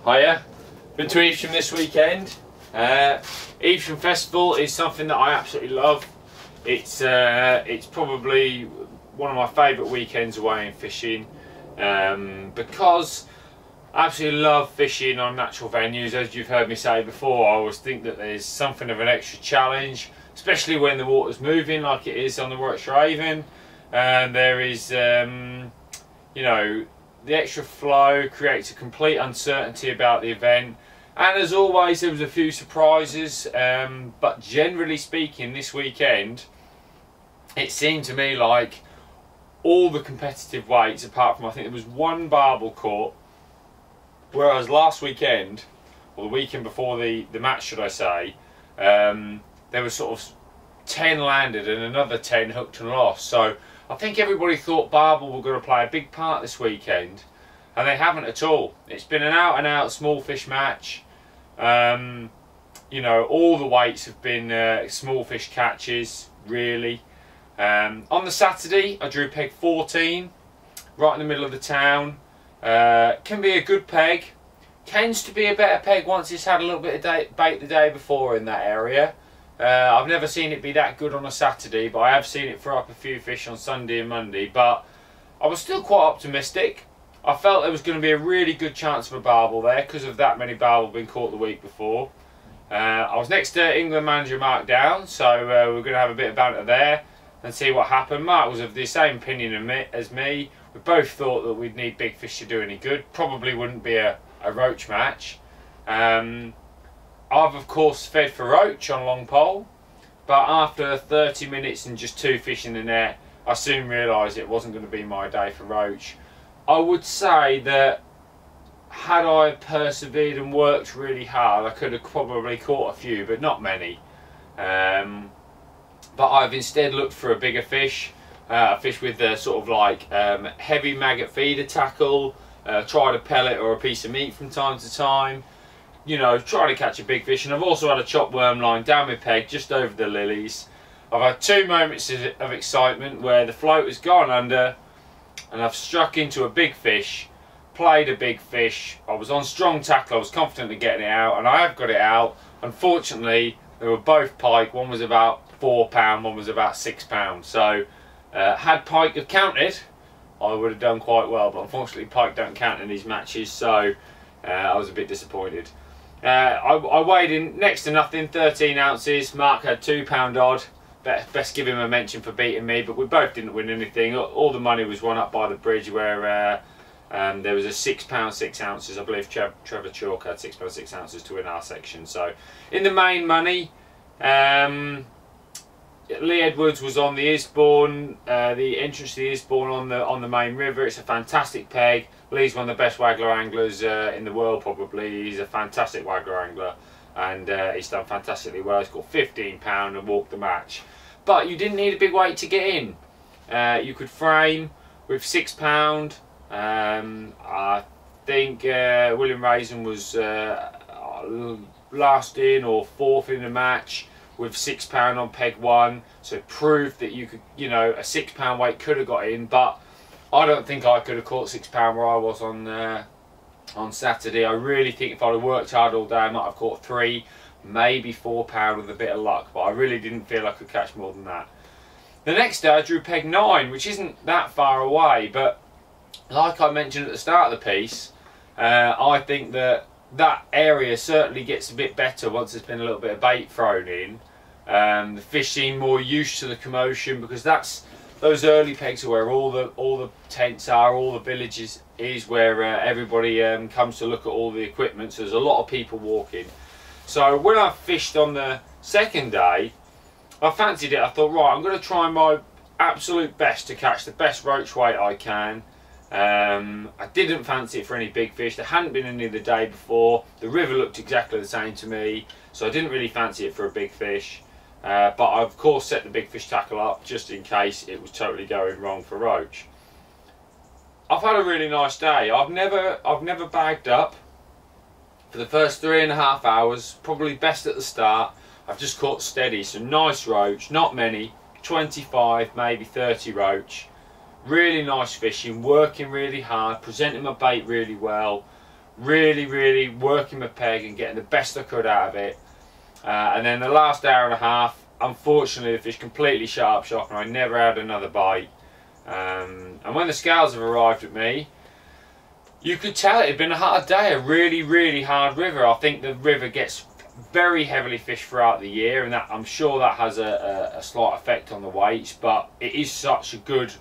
Hiya, been to Evesham this weekend. Evesham Festival is something that I absolutely love. It's probably one of my favourite weekends away in fishing because I absolutely love fishing on natural venues. As you've heard me say before, I always think that there's something of an extra challenge, especially when the water's moving like it is on the Warwickshire Avon. And there is, you know, the extra flow creates a complete uncertainty about the event. And as always, there was a few surprises, but generally speaking, this weekend, it seemed to me like all the competitive weights, apart from I think there was one barbel caught, whereas last weekend, or the weekend before the match, should I say, there was sort of 10 landed and another 10 hooked and lost. So I think everybody thought barbel were going to play a big part this weekend, and they haven't at all. It's been an out and out small fish match. You know, all the weights have been small fish catches, really. On the Saturday, I drew peg 14, right in the middle of the town. Can be a good peg. Tends to be a better peg once it's had a little bit of bait the day before in that area. I've never seen it be that good on a Saturday, but I have seen it throw up a few fish on Sunday and Monday. But I was still quite optimistic. I felt there was going to be a really good chance of a barbel there because of that many barbel being caught the week before. I was next to England manager Mark Down, so we're going to have a bit of banter there and see what happened. Mark was of the same opinion as me. We both thought that we'd need big fish to do any good. Probably wouldn't be a roach match. I've of course fed for roach on long pole, but after 30 minutes and just 2 fish in the net, I soon realised it wasn't going to be my day for roach. I would say that had I persevered and worked really hard, I could have probably caught a few, but not many. But I've instead looked for a bigger fish, a fish with a sort of like heavy maggot feeder tackle, tried a pellet or a piece of meat from time to time. You know, try to catch a big fish. And I've also had a chop worm line down my peg just over the lilies. I've had 2 moments of excitement where the float has gone under and I've struck into a big fish, played a big fish. I was on strong tackle, I was confident of getting it out, and I have got it out. Unfortunately, they were both pike. One was about £4, one was about £6. So had pike have counted, I would have done quite well, but unfortunately pike don't count in these matches, so I was a bit disappointed. I weighed in next to nothing, 13 ounces. Mark had £2 odd. Best give him a mention for beating me, but we both didn't win anything. All the money was won up by the bridge where there was a £6 6 ounces. I believe Trevor Chalk had £6 6 ounces to win our section. So in the main money, Lee Edwards was on the Isbourne, the entrance to the Isbourne on the main river. It's a fantastic peg. Lee's one of the best waggler anglers in the world, probably. He's a fantastic waggler angler, and he's done fantastically well. He's got £15 and walked the match. But you didn't need a big weight to get in. You could frame with £6. I think William Raisin was last in or 4th in the match with £6 on peg 1, so proved that you could, you know, a £6 weight could have got in, but I don't think I could have caught £6 where I was on Saturday. I really think if I'd have worked hard all day, I might have caught 3, maybe £4 with a bit of luck, but I really didn't feel I could catch more than that. The next day I drew peg 9, which isn't that far away, but like I mentioned at the start of the piece, I think that area certainly gets a bit better once there's been a little bit of bait thrown in. The fish seem more used to the commotion, because those early pegs are where all the tents are, all the villages is, where everybody comes to look at all the equipment. So there's a lot of people walking. So when I fished on the second day, I fancied it. I thought, right, I'm going to try my absolute best to catch the best roach weight I can. I didn't fancy it for any big fish. There hadn't been any the day before. The river looked exactly the same to me, so I didn't really fancy it for a big fish. But I of course set the big fish tackle up just in case it was totally going wrong for roach. I've had a really nice day. I've never bagged up for the first 3.5 hours. Probably best at the start. I've just caught steady, some nice roach, not many, 25 maybe 30 roach. Really nice fishing, working really hard, presenting my bait really well. really working my peg and getting the best I could out of it. And then the last hour and a half, unfortunately the fish completely shut up shop and I never had another bite. And when the scales have arrived at me, you could tell it had been a hard day, a really hard river. I think the river gets very heavily fished throughout the year, and that I'm sure that has a slight effect on the weights, but it is such a good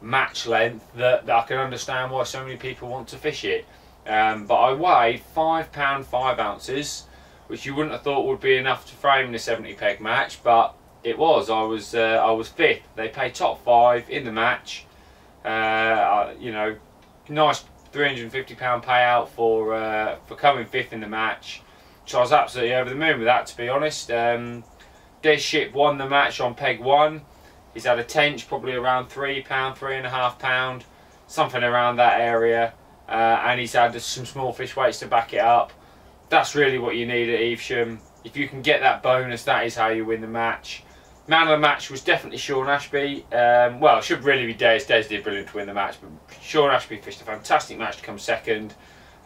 match length that I can understand why so many people want to fish it. But I weighed £5 5 ounces, which you wouldn't have thought would be enough to frame the 70 peg match, but it was. I was fifth. They pay top 5 in the match. You know, nice £350 payout for coming fifth in the match. So I was absolutely over the moon with that, to be honest. Des Ship won the match on peg 1. He's had a tench, probably around £3, £3.5, something around that area. And he's had some small fish weights to back it up. That's really what you need at Evesham. If you can get that bonus, that is how you win the match. Man of the match was definitely Sean Ashby. Well, it should really be Des. Des did brilliant to win the match, but Sean Ashby fished a fantastic match to come second.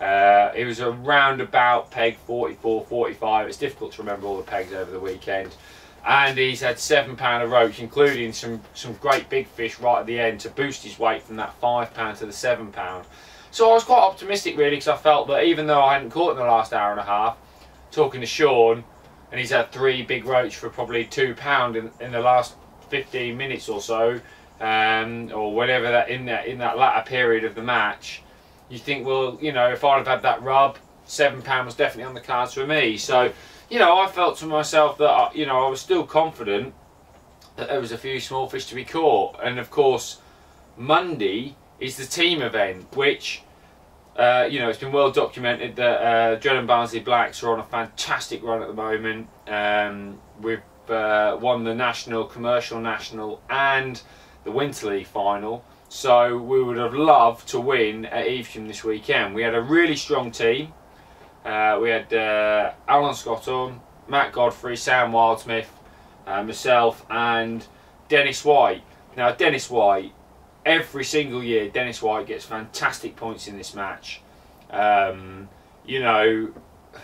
It was around about peg 44, 45. It's difficult to remember all the pegs over the weekend. And he's had £7 of roach, including some great big fish right at the end to boost his weight from that £5 to the £7. So I was quite optimistic really, because I felt that even though I hadn't caught in the last hour and a half, talking to Sean, and he's had 3 big roach for probably £2 in the last 15 minutes or so, or whatever that in that latter period of the match, you think, well, you know, if I'd have had that rub, £7 was definitely on the cards for me. So, you know, I felt to myself that, you know, I was still confident that there was a few small fish to be caught. And of course, Monday is the team event, which, you know, it's been well documented that Dren and Barnsley Blacks are on a fantastic run at the moment. We've won the national, commercial national, and the Winter League final. So we would have loved to win at Evesham this weekend. We had a really strong team. We had Alan Scott on, Matt Godfrey, Sam Wildsmith, myself and Dennis White. Now Dennis White, every single year Dennis White gets fantastic points in this match. You know,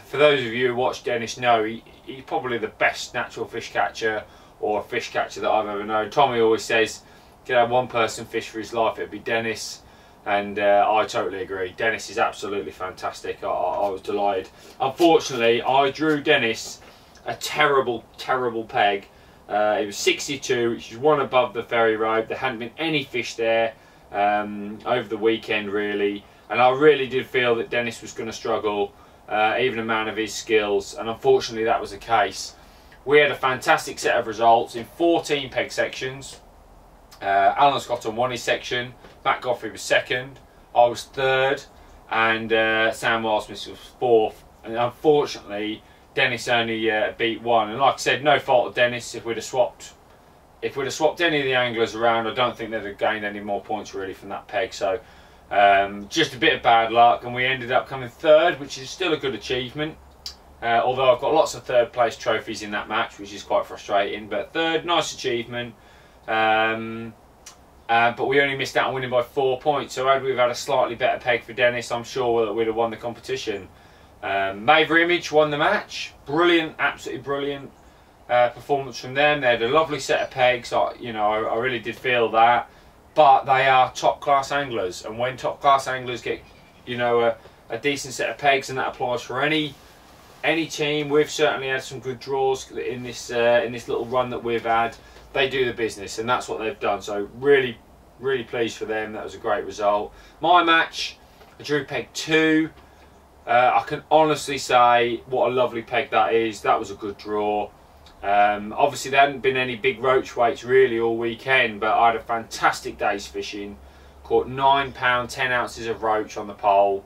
for those of you who watch Dennis know he's probably the best natural fish catcher or fish catcher that I've ever known. Tommy always says, if you had one person fish for his life, it'd be Dennis, and I totally agree. Dennis is absolutely fantastic. I was delighted. Unfortunately, I drew Dennis a terrible peg. It was 62, which is one above the ferry road. There hadn't been any fish there over the weekend really, and I really did feel that Dennis was going to struggle, even a man of his skills, and unfortunately that was the case. We had a fantastic set of results in 14 peg sections. Alan Scotton won his section, Matt Godfrey was second, I was third, and Sam Wildsmith was fourth. And unfortunately, Dennis only beat one. And like I said, no fault of Dennis. If we'd have swapped any of the anglers around, I don't think they'd have gained any more points really from that peg. So just a bit of bad luck, and we ended up coming third, which is still a good achievement. Although I've got lots of third place trophies in that match, which is quite frustrating. But third, nice achievement. But we only missed out on winning by 4 points. So had we had a slightly better peg for Dennis, I'm sure that we'd have won the competition. Maver Image won the match. Brilliant, absolutely brilliant performance from them. They had a lovely set of pegs. I really did feel that. But they are top class anglers, and when top class anglers get, you know, a decent set of pegs, and that applies for any team. We've certainly had some good draws in this little run that we've had. They do the business, and that's what they've done. So really pleased for them. That was a great result. My match, I drew peg 2. I can honestly say what a lovely peg that is. That was a good draw. Obviously there hadn't been any big roach weights really all weekend, but I had a fantastic day's fishing. Caught £9 10 ounces of roach on the pole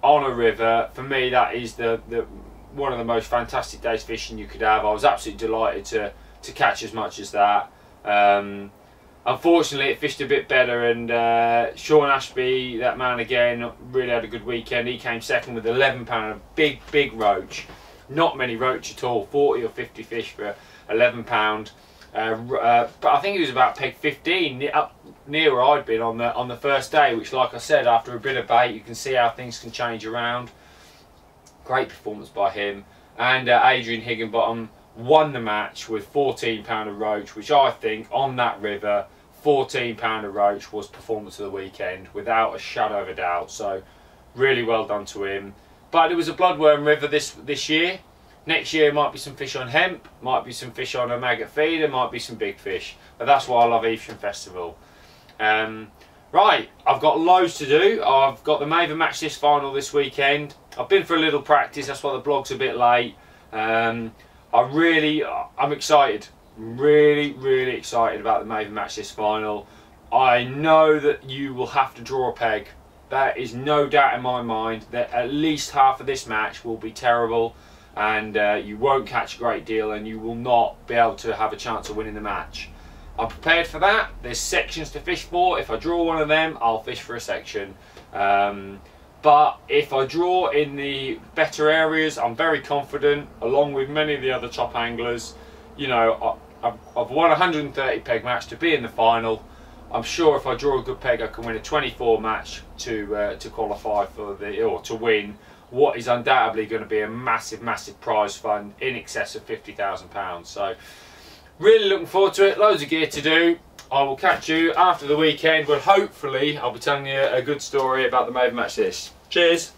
on a river. For me, that is the one of the most fantastic days fishing you could have. I was absolutely delighted to catch as much as that. Unfortunately it fished a bit better, and Sean Ashby, that man again, really had a good weekend. He came second with £11 of big roach. Not many roach at all, 40 or 50 fish for £11. but I think he was about peg 15, up near where I'd been on the first day, which, like I said, after a bit of bait, you can see how things can change around. Great performance by him. And Adrian Higginbottom won the match with 14 pounder roach, which I think on that river, 14 pounder roach was performance of the weekend without a shadow of a doubt. So really well done to him. But it was a bloodworm river this year. Next year might be some fish on hemp, might be some fish on a maggot feeder, might be some big fish. But that's why I love Evesham Festival. Right, I've got loads to do. I've got the Maver match this final this weekend. I've been for a little practice, that's why the blog's a bit late. I'm excited. Really excited about the Maver match this final. I know that you will have to draw a peg. There is no doubt in my mind that at least half of this match will be terrible, and you won't catch a great deal, and you will not be able to have a chance of winning the match. I'm prepared for that. There's sections to fish for. If I draw one of them, I'll fish for a section. But if I draw in the better areas, I'm very confident, along with many of the other top anglers. You know, I've won a 130 peg match to be in the final. I'm sure if I draw a good peg, I can win a 24 match to qualify for or to win what is undoubtedly going to be a massive prize fund in excess of £50,000. So really looking forward to it. Loads of gear to do. I will catch you after the weekend, but hopefully I'll be telling you a good story about the Maver match this. Cheers.